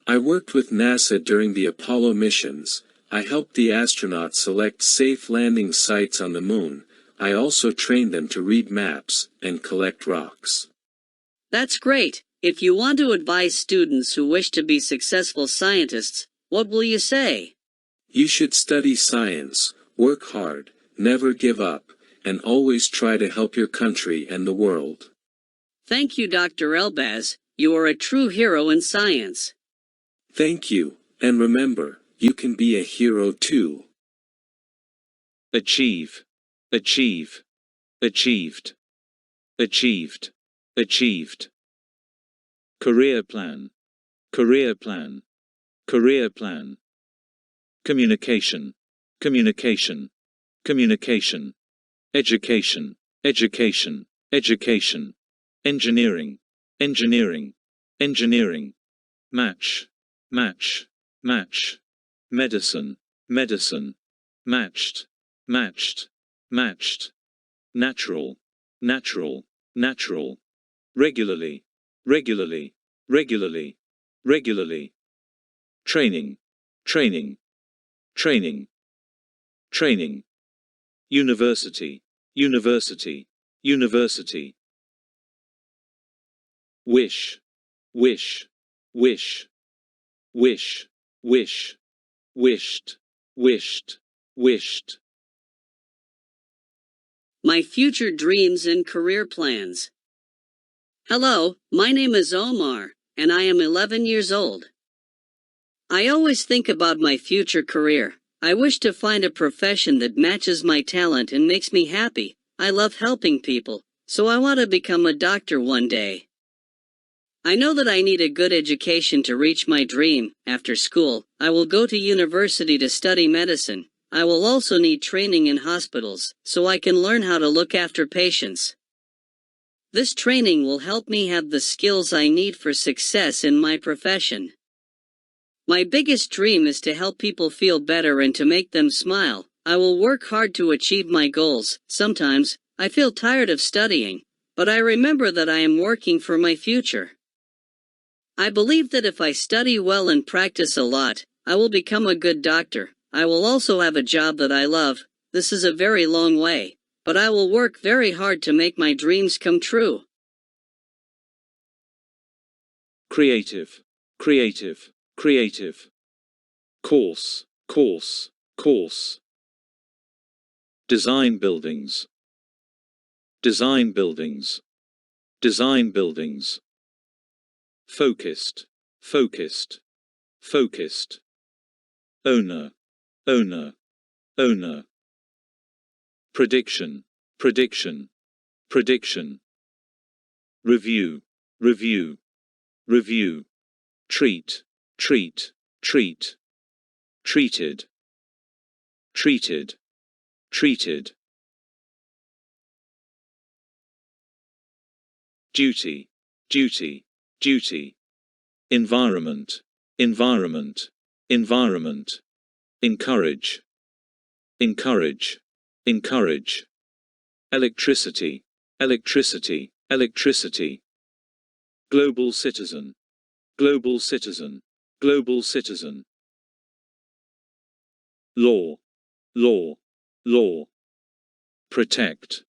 I worked with NASA during the Apollo missions. I helped the astronauts select safe landing sites on the moon. I also trained them to read maps and collect rocks. That's great. If you want to advise students who wish to be successful scientists, what will you say? You should study science, work hard, never give up, and always try to help your country and the world. Thank you, Dr. Elbaz. You are a true hero in science. Thank you, and remember, you can be a hero too. Achieve, achieve, achieved, achieved, achieved. Career plan, career plan, career plan. Communication, communication, communication. Education, education, education. Engineering, engineering, engineering. Match, match, match. Medicine, medicine. Matched, matched, matched. Natural, natural, natural. Regularly, regularly, regularly, regularly. Training, training, training, training. University, university, university. Wish, wish, wish, wish, wish, wished, wished, wished. My future dreams and career plans. Hello, my name is Omar, and I am 11 years old. I always think about my future career. I wish to find a profession that matches my talent and makes me happy. I love helping people, so I want to become a doctor one day. I know that I need a good education to reach my dream. After school, I will go to university to study medicine. I will also need training in hospitals, so I can learn how to look after patients. This training will help me have the skills I need for success in my profession. My biggest dream is to help people feel better and to make them smile. I will work hard to achieve my goals. Sometimes, I feel tired of studying, but I remember that I am working for my future. I believe that if I study well and practice a lot, I will become a good doctor. I will also have a job that I love. This is a very long way, but I will work very hard to make my dreams come true. Creative, creative, creative. Course, course, course. Design buildings. Design buildings. Design buildings. Focused, focused, focused. Owner, owner, owner. Prediction, prediction, prediction. Review, review, review. Treat, treat, treat. Treated, treated, treated. Duty, duty, duty. Environment, environment, environment. Encourage, encourage, encourage. Electricity, electricity, electricity. Global citizen, global citizen, global citizen. Law, law, law. Protect,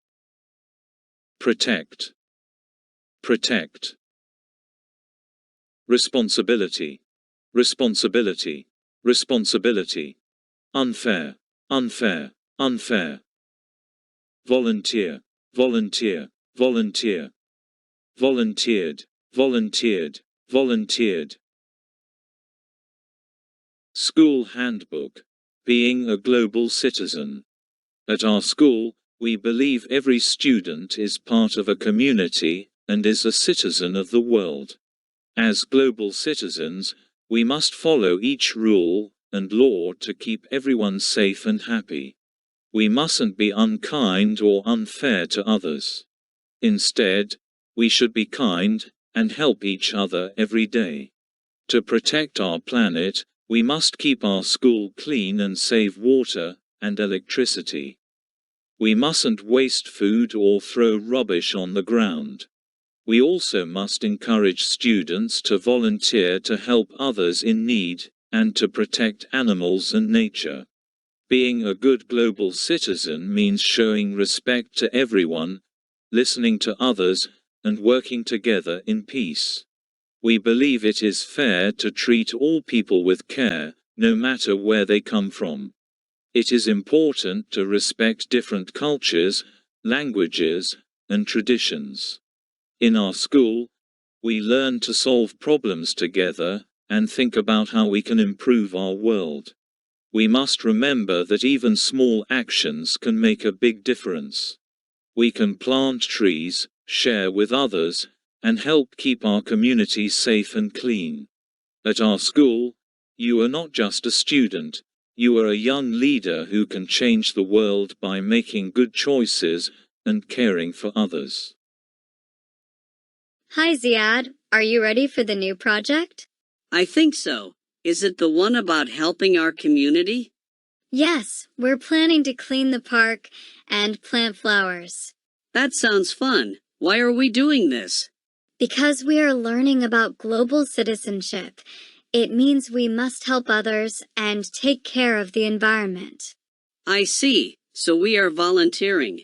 protect, protect. Responsibility, responsibility, responsibility. Unfair, unfair, unfair. Volunteer, volunteer, volunteer. Volunteered, volunteered, volunteered. School handbook. Being a global citizen. At our school, we believe every student is part of a community and is a citizen of the world. As global citizens, we must follow each rule and law to keep everyone safe and happy. We mustn't be unkind or unfair to others. Instead, we should be kind and help each other every day. To protect our planet, we must keep our school clean and save water and electricity. We mustn't waste food or throw rubbish on the ground. We also must encourage students to volunteer to help others in need and to protect animals and nature. Being a good global citizen means showing respect to everyone, listening to others, and working together in peace. We believe it is fair to treat all people with care, no matter where they come from. It is important to respect different cultures, languages, and traditions. In our school, we learn to solve problems together and think about how we can improve our world. We must remember that even small actions can make a big difference. We can plant trees, share with others, and help keep our community safe and clean. At our school, you are not just a student, you are a young leader who can change the world by making good choices and caring for others. Hi Ziad, are you ready for the new project? I think so. Is it the one about helping our community? Yes, we're planning to clean the park and plant flowers. That sounds fun. Why are we doing this? Because we are learning about global citizenship. It means we must help others and take care of the environment. I see. So we are volunteering.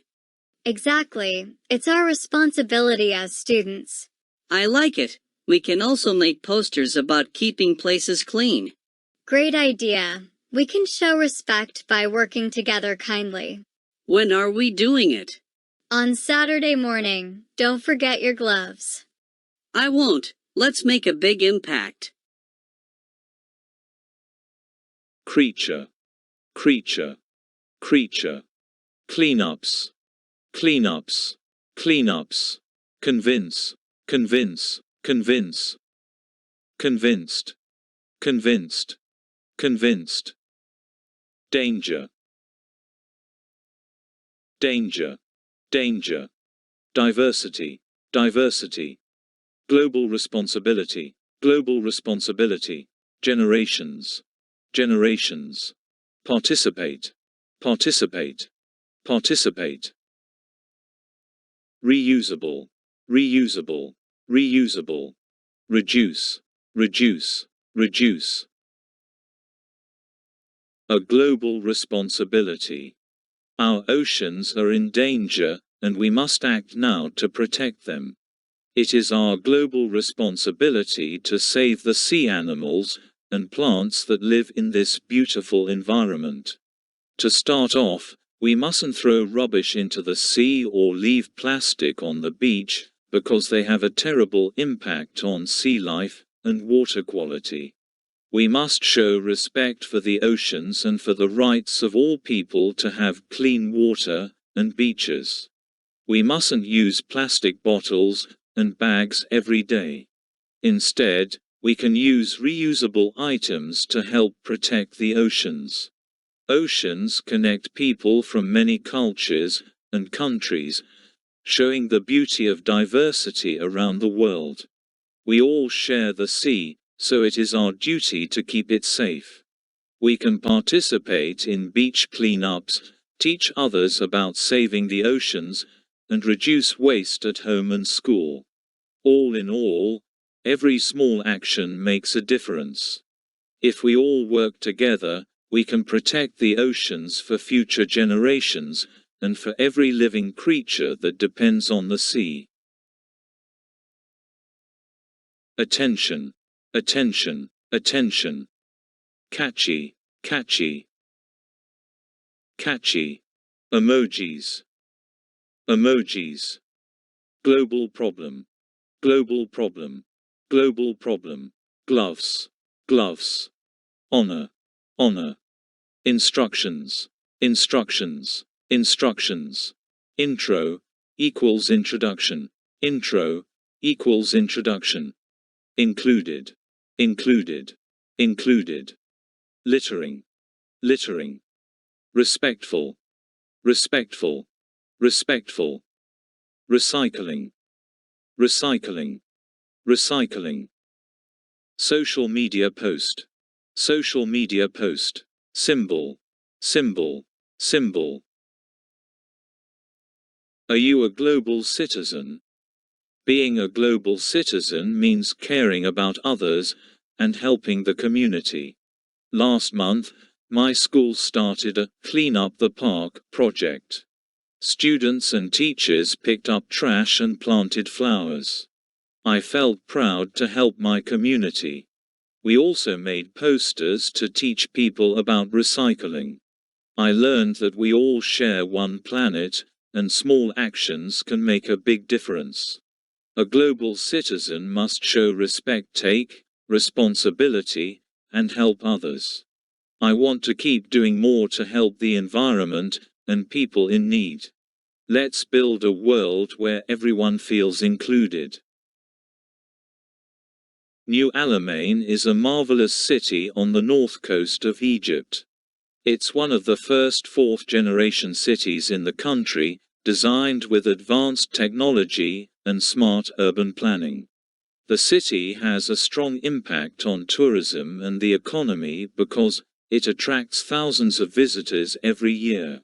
Exactly. It's our responsibility as students. I like it. We can also make posters about keeping places clean. Great idea. We can show respect by working together kindly. When are we doing it? On Saturday morning. Don't forget your gloves. I won't. Let's make a big impact. Creature, creature, creature, cleanups, cleanups, cleanups, convince, convince, convince, convinced, convinced, convinced, danger, danger, danger, diversity, diversity, global responsibility, global responsibility, generations, generations, participate, participate, participate, reusable, reusable, reusable, reduce, reduce, reduce, a global responsibility. Our oceans are in danger, and we must act now to protect them. It is our global responsibility to save the sea animals and plants that live in this beautiful environment. To start off, we mustn't throw rubbish into the sea or leave plastic on the beach, because they have a terrible impact on sea life and water quality. We must show respect for the oceans and for the rights of all people to have clean water and beaches. We mustn't use plastic bottles and bags every day. Instead, we can use reusable items to help protect the oceans. Oceans connect people from many cultures and countries, showing the beauty of diversity around the world. We all share the sea, so it is our duty to keep it safe. We can participate in beach cleanups, teach others about saving the oceans, and reduce waste at home and school. All in all, every small action makes a difference. If we all work together, we can protect the oceans for future generations, and for every living creature that depends on the sea. Attention, attention, attention. Catchy, catchy, catchy. Emojis, emojis. Global problem, global problem, global problem. Gloves, gloves. Honor, honor. Instructions, instructions, instructions. Intro equals introduction, intro equals introduction. Included, included, included. Littering, littering. Respectful, respectful, respectful. Recycling, recycling, recycling. Social media post, social media post. Symbol, symbol, symbol. Are you a global citizen? Being a global citizen means caring about others and helping the community. Last month, my school started a Clean Up the Park project. Students and teachers picked up trash and planted flowers. I felt proud to help my community. We also made posters to teach people about recycling. I learned that we all share one planet, and small actions can make a big difference. A global citizen must show respect, take responsibility, and help others. I want to keep doing more to help the environment and people in need. Let's build a world where everyone feels included. New Alamein is a marvelous city on the north coast of Egypt. It's one of the first fourth-generation cities in the country, designed with advanced technology and smart urban planning. The city has a strong impact on tourism and the economy because it attracts thousands of visitors every year.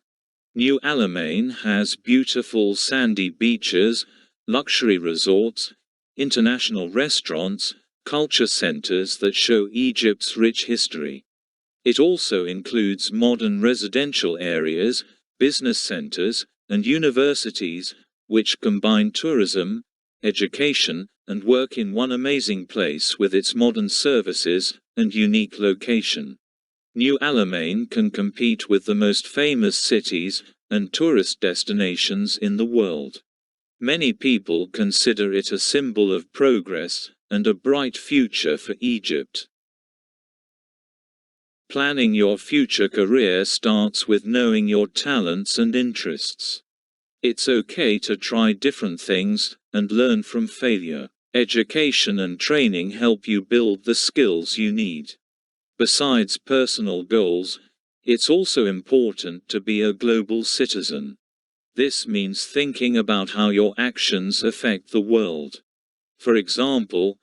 New Alamein has beautiful sandy beaches, luxury resorts, international restaurants, culture centers that show Egypt's rich history. It also includes modern residential areas, business centers, and universities, which combine tourism, education, and work in one amazing place with its modern services and unique location. New Alamein can compete with the most famous cities and tourist destinations in the world. Many people consider it a symbol of progress and a bright future for Egypt. Planning your future career starts with knowing your talents and interests. It's okay to try different things and learn from failure. Education and training help you build the skills you need. Besides personal goals, it's also important to be a global citizen. This means thinking about how your actions affect the world. For example,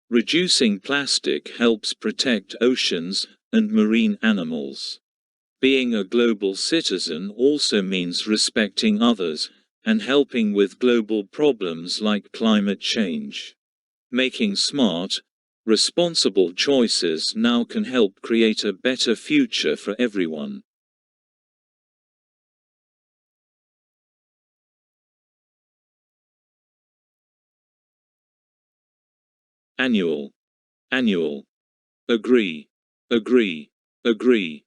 reducing plastic helps protect oceans and marine animals. Being a global citizen also means respecting others and helping with global problems like climate change. Making smart, responsible choices now can help create a better future for everyone. Annual. Annual. Agree. Agree. Agree.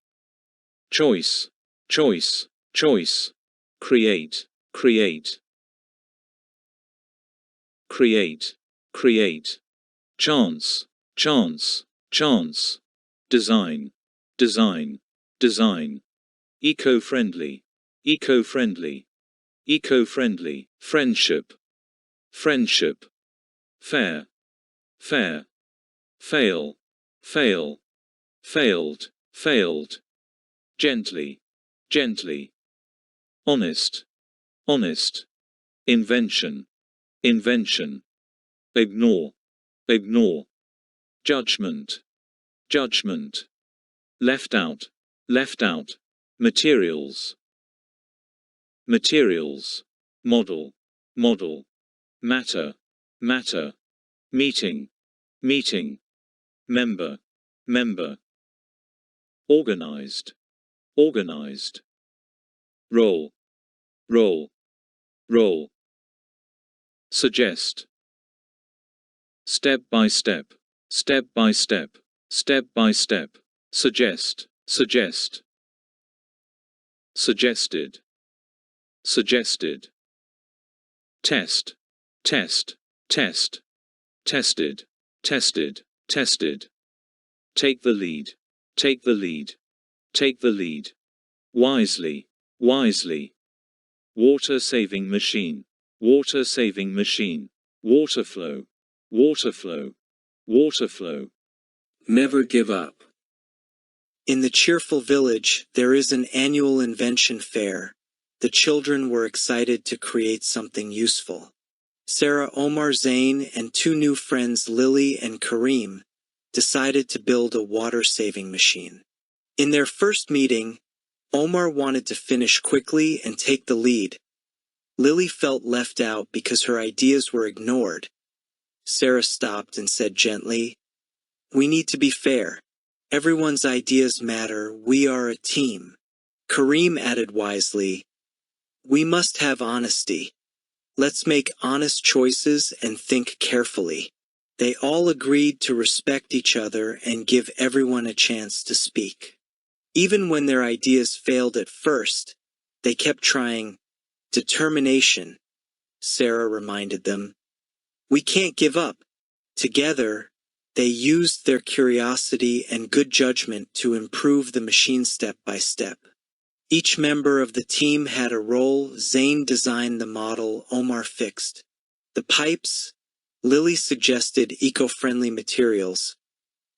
Choice. Choice. Choice. Create. Create. Create. Create. Chance. Chance. Chance. Design. Design. Design. Eco-friendly. Eco-friendly. Eco-friendly. Friendship. Friendship. Fair. Fair. Fail. Fail. Failed. Failed. Gently. Gently. Honest. Honest. Invention. Invention. Ignore. Ignore. Judgment. Judgment. Left out. Left out. Materials. Materials. Model. Model. Matter. Matter. Meeting. Meeting. Member. Member. Organized. Organized. Role. Role. Role. Suggest. Step by step. Step by step. Step by step. Suggest. Suggest. Suggested. Suggested. Test. Test. Test. Tested. Tested. Tested. Take the lead. Take the lead. Take the lead. Wisely. Wisely. Water-saving machine. Water-saving machine. Water flow. Water flow. Water flow. Never give up. In the cheerful village, there is an annual invention fair. The children were excited to create something useful. Sarah, Omar, Zain, and two new friends, Lily and Kareem, decided to build a water-saving machine. In their first meeting, Omar wanted to finish quickly and take the lead. Lily felt left out because her ideas were ignored. Sarah stopped and said gently, "We need to be fair. Everyone's ideas matter. We are a team." Kareem added wisely, "We must have honesty. Let's make honest choices and think carefully." They all agreed to respect each other and give everyone a chance to speak. Even when their ideas failed at first, they kept trying. Determination, Sarah reminded them. We can't give up. Together, they used their curiosity and good judgment to improve the machine step by step. Each member of the team had a role. Zain designed the model, Omar fixed the pipes, Lily suggested eco-friendly materials,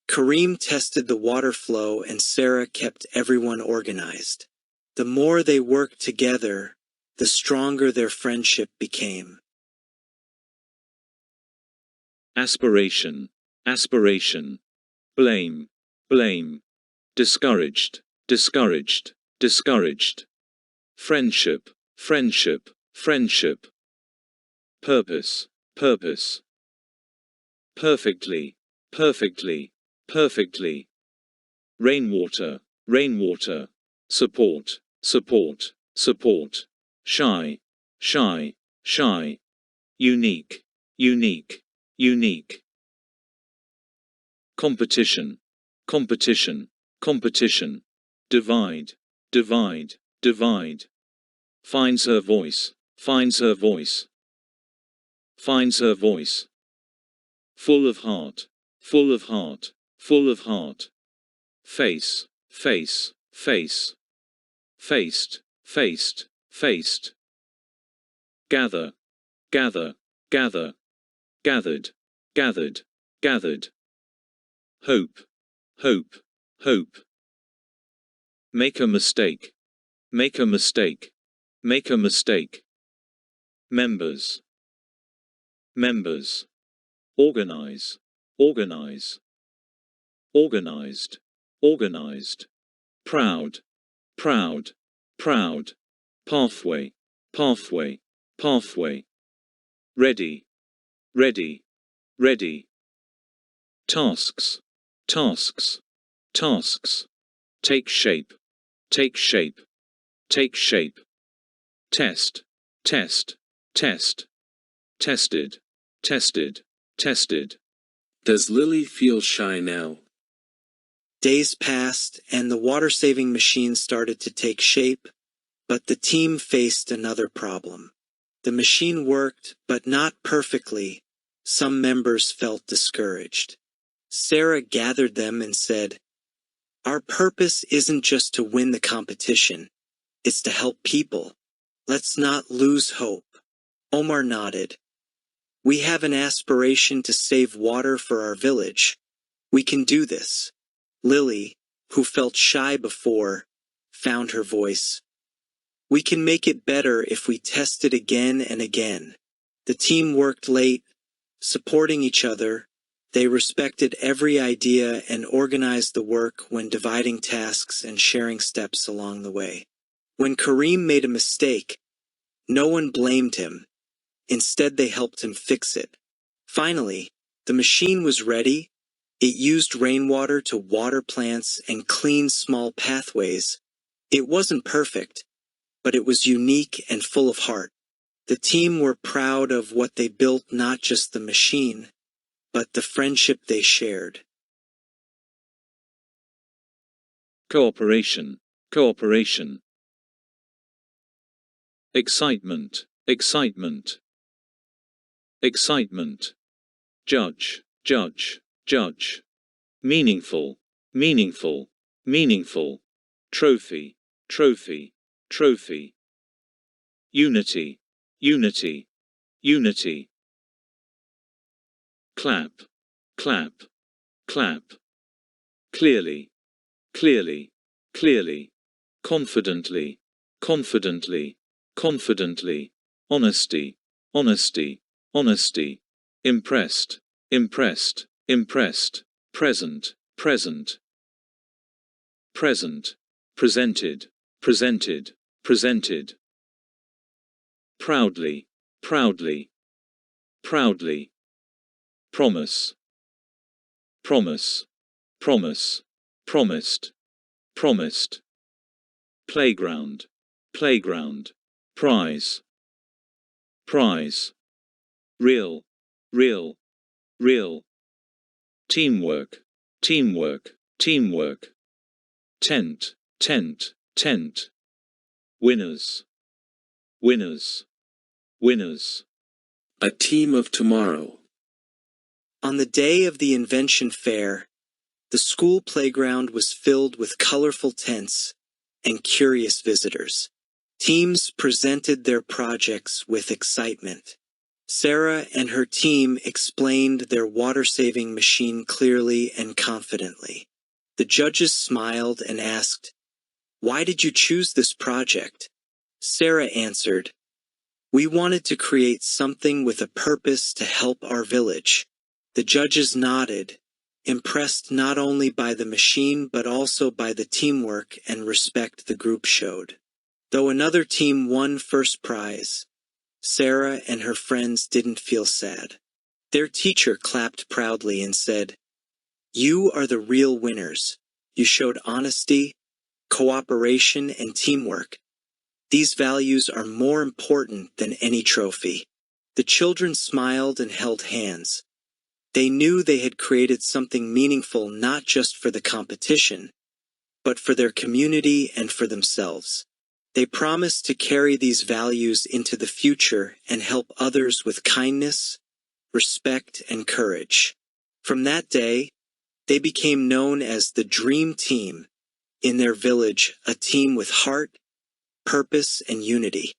Kareem tested the water flow, and Sarah kept everyone organized. The more they worked together, the stronger their friendship became. Aspiration. Aspiration. Blame. Blame. Discouraged. Discouraged. Discouraged. Friendship. Friendship. Friendship. Purpose. Purpose. Perfectly. Perfectly. Perfectly. Rainwater. Rainwater. Support. Support. Support. Shy. Shy. Shy. Unique. Unique. Unique. Competition. Competition. Competition. Divide. Divide. Divide. Finds her voice. Finds her voice. Finds her voice. Full of heart. Full of heart. Full of heart. Face. face, face, faced, faced, faced. Gather, gather, gather, gathered, gathered, gathered. Hope, hope, hope. Make a mistake, make a mistake, make a mistake. Members, members. Organize, organize. Organized, organized. Proud, proud, proud. Pathway, pathway, pathway. Ready, ready, ready. Tasks, tasks, tasks. Take shape, take shape, take shape. Test, test, test. Tested, tested, tested. Does Lily feel shy now? Days passed, and the water-saving machine started to take shape, but the team faced another problem. The machine worked, but not perfectly. Some members felt discouraged. Sarah gathered them and said, "Our purpose isn't just to win the competition. It's to help people. Let's not lose hope." Omar nodded. "We have an aspiration to save water for our village. We can do this." Lily, who felt shy before, found her voice. "We can make it better if we test it again and again." The team worked late, supporting each other. They respected every idea and organized the work when dividing tasks and sharing steps along the way. When Kareem made a mistake, no one blamed him. Instead, they helped him fix it. Finally, the machine was ready. It used rainwater to water plants and clean small pathways. It wasn't perfect, but it was unique and full of heart. The team were proud of what they built, not just the machine, but the friendship they shared. Cooperation, cooperation. Excitement, excitement. Excitement. Judge, judge, judge. Meaningful, meaningful, meaningful. Trophy, trophy, trophy. Unity, unity, unity. Clap, clap, clap. Clearly, clearly, clearly. Confidently, confidently, confidently. Honesty, honesty, honesty. Impressed, impressed, impressed. Present, present. Present. Presented, presented, presented. Proudly, proudly, proudly. Promise, promise, promise, promised, promised. Playground, playground. Prize, prize. Real, real, real. Teamwork, teamwork, teamwork. Tent, tent, tent. Winners, winners, winners. A team of tomorrow. On the day of the invention fair, the school playground was filled with colorful tents and curious visitors. Teams presented their projects with excitement. Sarah and her team explained their water-saving machine clearly and confidently. The judges smiled and asked, "Why did you choose this project?" Sarah answered, "We wanted to create something with a purpose to help our village." The judges nodded, impressed not only by the machine but also by the teamwork and respect the group showed. Though another team won first prize, Sarah and her friends didn't feel sad. Their teacher clapped proudly and said, "You are the real winners. You showed honesty, cooperation, and teamwork. These values are more important than any trophy." The children smiled and held hands. They knew they had created something meaningful not just for the competition, but for their community and for themselves. They promised to carry these values into the future and help others with kindness, respect, and courage. From that day, they became known as the Dream Team, in their village a team with heart, purpose, and unity.